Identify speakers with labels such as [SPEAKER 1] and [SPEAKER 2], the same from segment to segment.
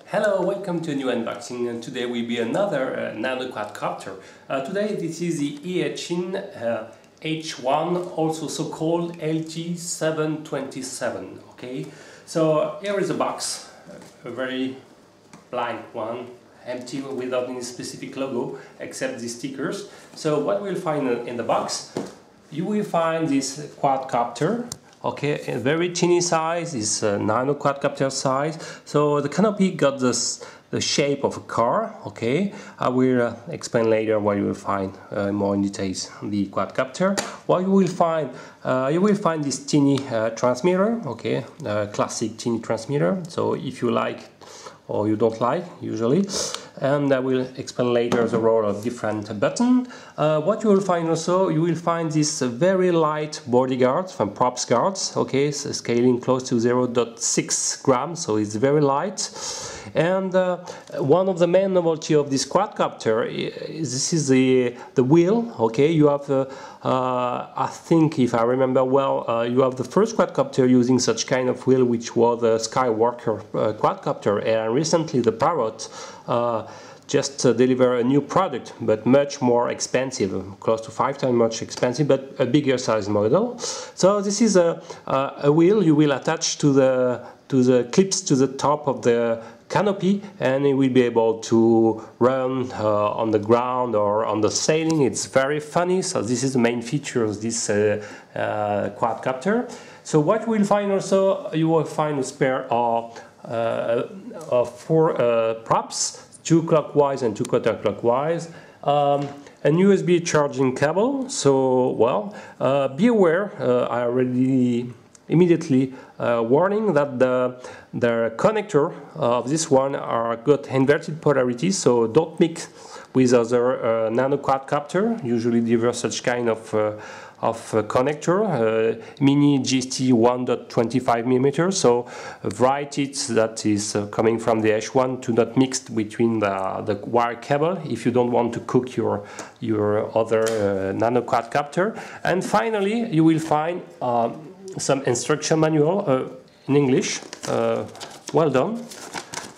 [SPEAKER 1] Hello, welcome to a new unboxing, and today will be another nano quadcopter. Today this is the Eachine H1, also so called LT-727. Okay, so here is a box, a very blank one, empty without any specific logo except the stickers. So what we'll find in the box, you will find this quadcopter. Okay, a very teeny size, is nano quadcopter size. So the canopy got the shape of a car. Okay, I will explain later what you will find more in details the quadcopter. What you will find this teeny transmitter. Okay, classic teeny transmitter. So if you like or you don't like, usually. And I will explain later the role of different buttons. What you will find also, you will find this very light body guards from props guards, okay, so scaling close to 0.6 grams, so it's very light. And one of the main novelty of this quadcopter this is the wheel, okay. You have, I think if I remember well, you have the first quadcopter using such kind of wheel, which was the Skywalker quadcopter, and recently the Parrot just deliver a new product, but much more expensive, close to 5 times much expensive, but a bigger size model. So this is a wheel you will attach to the clips to the top of the canopy, and it will be able to run on the ground or on the sailing. It's very funny. So this is the main feature of this quadcopter. So what you will find also, you will find a spare of 4 props, 2 clockwise and 2 counterclockwise, an USB charging cable. So well, be aware, I already immediately warning that the connector of this one are got inverted polarity, so don't mix with other nano quadcopter. Usually there are such kind of connector, mini GST 1.25 mm. So write it that is coming from the H1 to not mix between the wire cable if you don't want to cook your other nano quadcopter. And finally, you will find some instruction manual in English. Well done.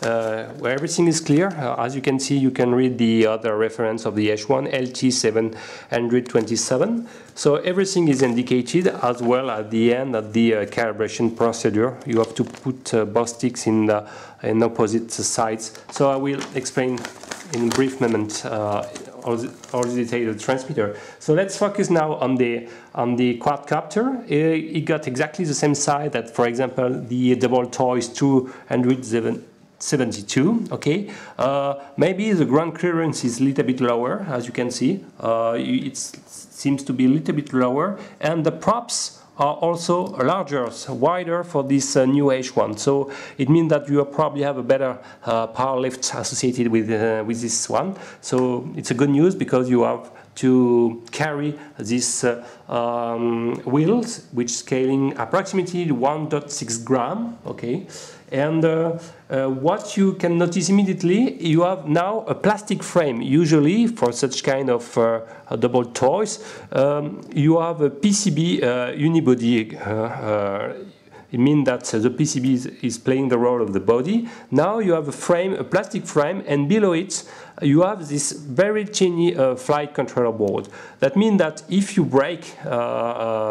[SPEAKER 1] Where everything is clear. As you can see, you can read the other reference of the H1, LT-727. So everything is indicated, as well at the end of the calibration procedure. You have to put both sticks in opposite sides. So I will explain in a brief moment all the details of the transmitter. So let's focus now on the quadcopter. It got exactly the same size that, for example, the double toys 272. Okay, maybe the ground clearance is a little bit lower, as you can see. It seems to be a little bit lower, and the props are also larger, wider for this new H1. So it means that you probably have a better power lift associated with this one. So it's a good news because you have to carry this wheels, which scaling approximately 1.6 gram. Okay, and what you can notice immediately, you have now a plastic frame. Usually for such kind of double toys, you have a PCB unibody. It means that the PCB is playing the role of the body. Now you have a frame, a plastic frame, and below it you have this very teeny flight controller board. That means that if you break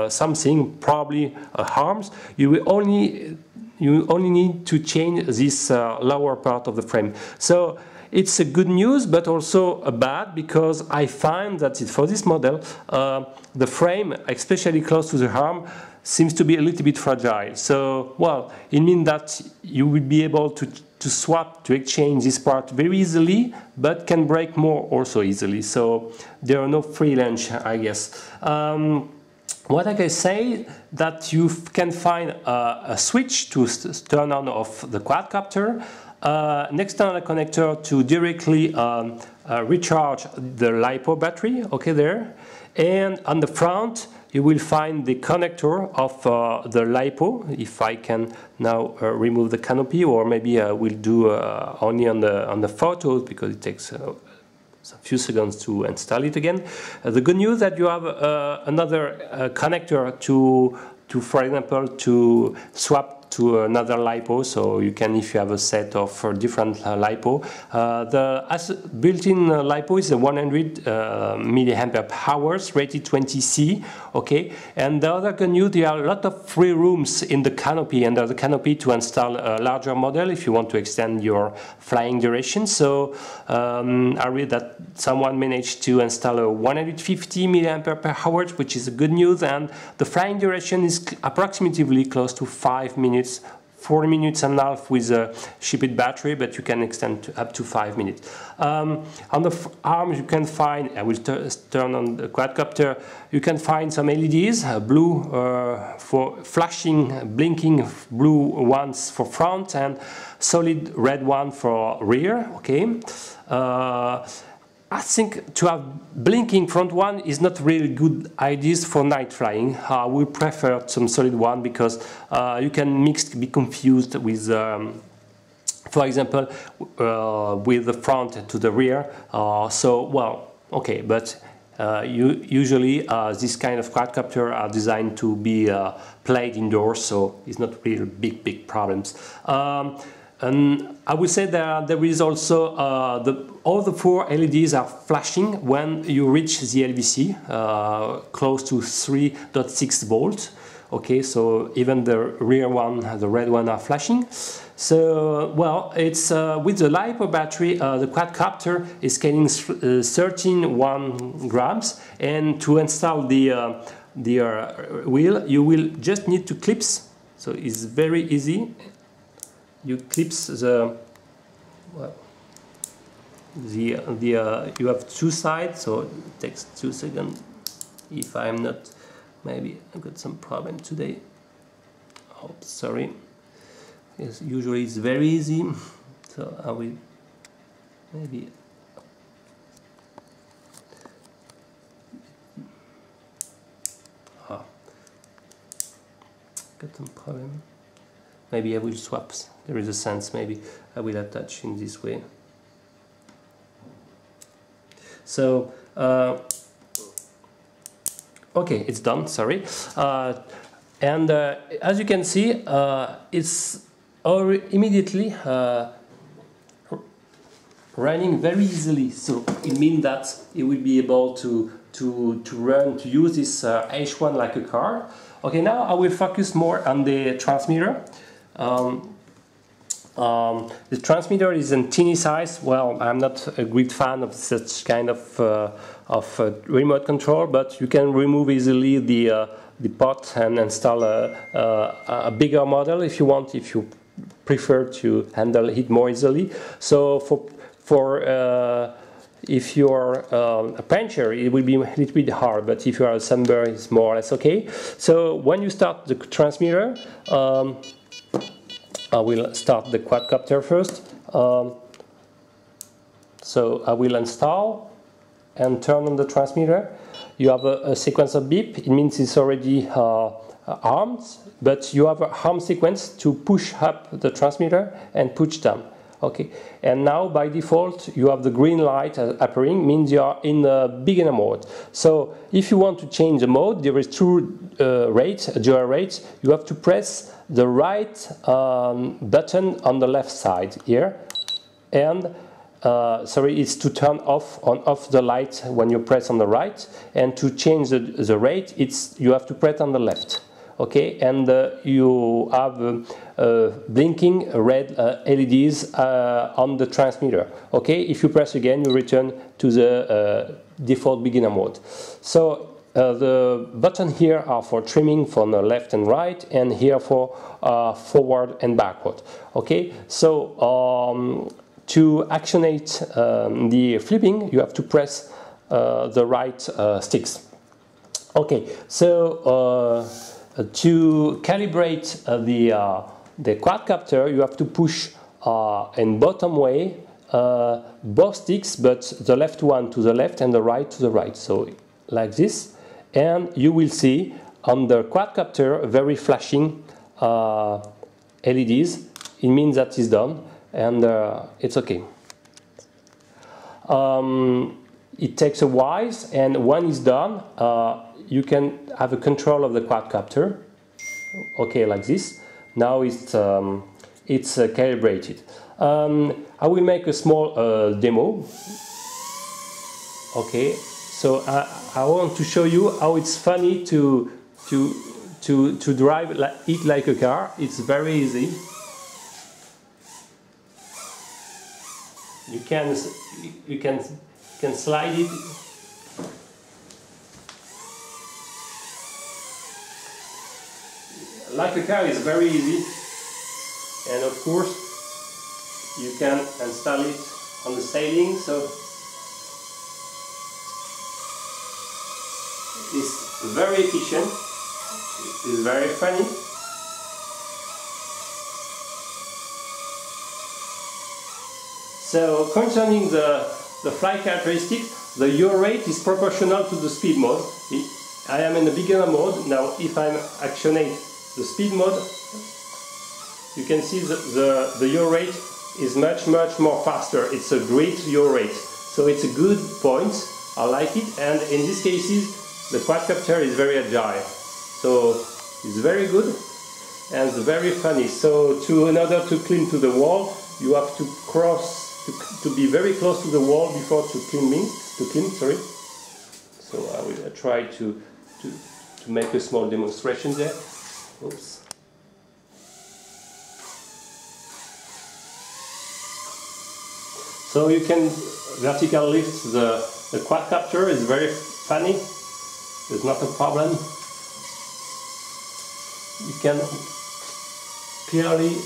[SPEAKER 1] something, probably harms, you only need to change this lower part of the frame. So it's a good news, but also a bad, because I find that for this model, the frame, especially close to the arm, seems to be a little bit fragile. So, well, it means that you will be able to swap, to exchange this part very easily, but can break more also easily. So there are no free lunch, I guess. What I can say, that you can find a switch to turn on off the quadcopter, an external connector to directly recharge the LiPo battery, okay, there, and on the front you will find the connector of the LiPo. If I can now remove the canopy, or maybe I will do only on the photos, because it takes a few seconds to install it again. The good news that you have another connector to, for example, to swap to another LiPo, so you can, if you have a set of different LiPo. The built-in LiPo is a 100 milliampere hours, rated 20C, okay? And the other good news, there are a lot of free rooms in the canopy, under the canopy, to install a larger model if you want to extend your flying duration. So I read that someone managed to install a 150 milliampere per hour, which is a good news, and the flying duration is approximately close to 5 minutes, 4 minutes and a half with a shipped battery, but you can extend to up to 5 minutes. On the arms you can find, I will turn on the quadcopter, you can find some LEDs, blue for flashing, blinking blue ones for front, and solid red one for rear, okay? I think to have blinking front one is not really good ideas for night flying. We prefer some solid one because you can be confused with, for example, with the front to the rear. So, well, okay, but usually this kind of quadcopter are designed to be played indoors, so it's not really big problems. And I would say that there is also all the 4 LEDs are flashing when you reach the LVC, close to 3.6 volts. Okay, so even the rear one, the red one, are flashing. So, well, it's with the LiPo battery, the quadcopter is carrying 13 grams, and to install the wheel, you will just need to clips. So it's very easy. You clips the, well, you have 2 sides, so it takes 2 seconds. If I'm not, maybe I've got some problem today. Oh, sorry. Yes, usually it's very easy, so I will maybe. Got some problem. Maybe I will swap. There is a sense. Maybe I will attach in this way. So, okay, it's done. Sorry. And as you can see, it's immediately running very easily. So it means that it will be able to use this H1 like a car. Okay, now I will focus more on the transmitter. The transmitter is in teeny size. Well, I'm not a great fan of such kind of remote control, but you can remove easily the pot and install a bigger model if you want, if you prefer to handle it more easily. So if you're a puncher, it will be a little bit hard, but if you are a Sunbird, it's more or less okay. So when you start the transmitter, I will start the quadcopter first. So I will install and turn on the transmitter. You have a sequence of beep. It means it's already armed, but you have a arm sequence to push up the transmitter and push down. Okay, and now by default you have the green light appearing, means you are in the beginner mode. So if you want to change the mode, there is 2 rates, dual rates. You have to press the right button on the left side here, and sorry, it's to turn off the light when you press on the right, and to change the rate, you have to press on the left. Okay, and you have blinking red LEDs on the transmitter. Okay, if you press again, you return to the default beginner mode. So the button here are for trimming from the left and right, and here for forward and backward. Okay, so to actionate the flipping, you have to press the right sticks. Okay, so to calibrate the quadcopter, you have to push in bottom way both sticks, but the left one to the left and the right to the right. So like this, and you will see on the quadcopter very flashing LEDs. It means that it's done, and it's okay. It takes a while, and when it's done, you can have a control of the quadcopter. Okay, like this. now it's calibrated. I will make a small demo. Okay, so I want to show you how it's funny to drive it like a car. It's very easy. You can slide it. Like a car is very easy, and of course you can install it on the sailing, so it's very efficient, it's very funny. So concerning the flight characteristics, the yaw rate is proportional to the speed mode. I am in the beginner mode. Now if I actionate the speed mode, you can see the yaw rate is much more faster. It's a great yaw rate. So it's a good point. I like it, and in these cases the quadcopter is very agile. So it's very good and very funny. So in order to climb to the wall, you have to to be very close to the wall before to climb. Sorry. So I will try to make a small demonstration there. Oops. So you can vertical lift the quadcopter. Is very funny. It's not a problem. You can clearly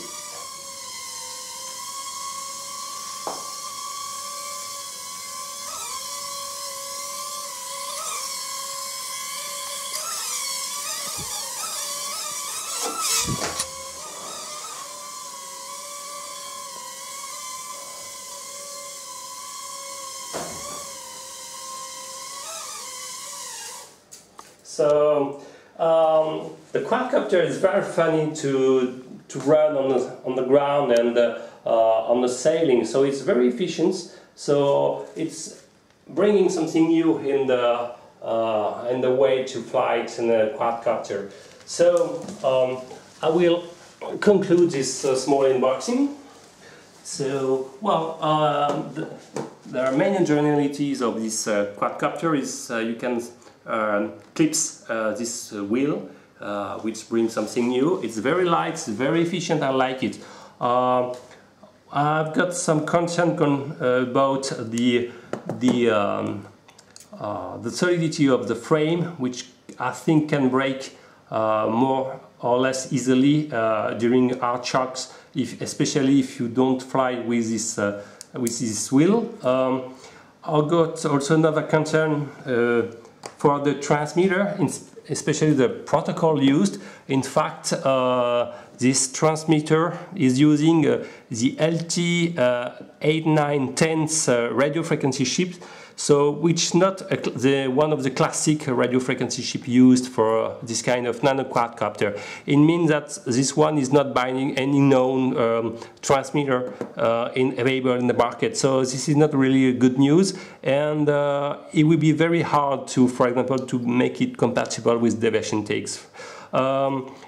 [SPEAKER 1] So the quadcopter is very funny to run on the ground and on the sailing. So it's very efficient. So it's bringing something new in the way to flight in a quadcopter. So I will conclude this small unboxing. So well, there are many generalities of this quadcopter. Is you can clips this wheel, which brings something new. It's very light, it's very efficient. I like it. I've got some concern about the solidity of the frame, which I think can break more or less easily during hard shocks, especially if you don't fly with this wheel. I've got also another concern for the transmitter, especially the protocol used. In fact, this transmitter is using the LT-727 radio frequency chip, so which not one of the classic radio frequency chip used for this kind of nano quadcopter. It means that this one is not binding any known transmitter available in the market. So this is not really good news, and it will be very hard to, for example, to make it compatible with diversion takes.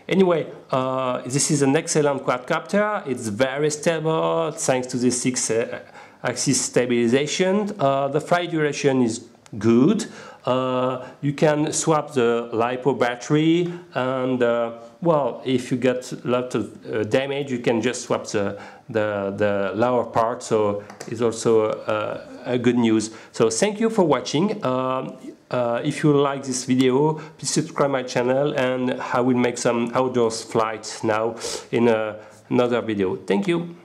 [SPEAKER 1] Anyway, this is an excellent quadcopter. It's very stable thanks to the 6-axis stabilization. The flight duration is good. You can swap the LiPo battery, and well, if you get a lot of damage, you can just swap the lower part. So it's also a good news. So thank you for watching. If you like this video, please subscribe my channel, and I will make some outdoors flights now in another video. Thank you.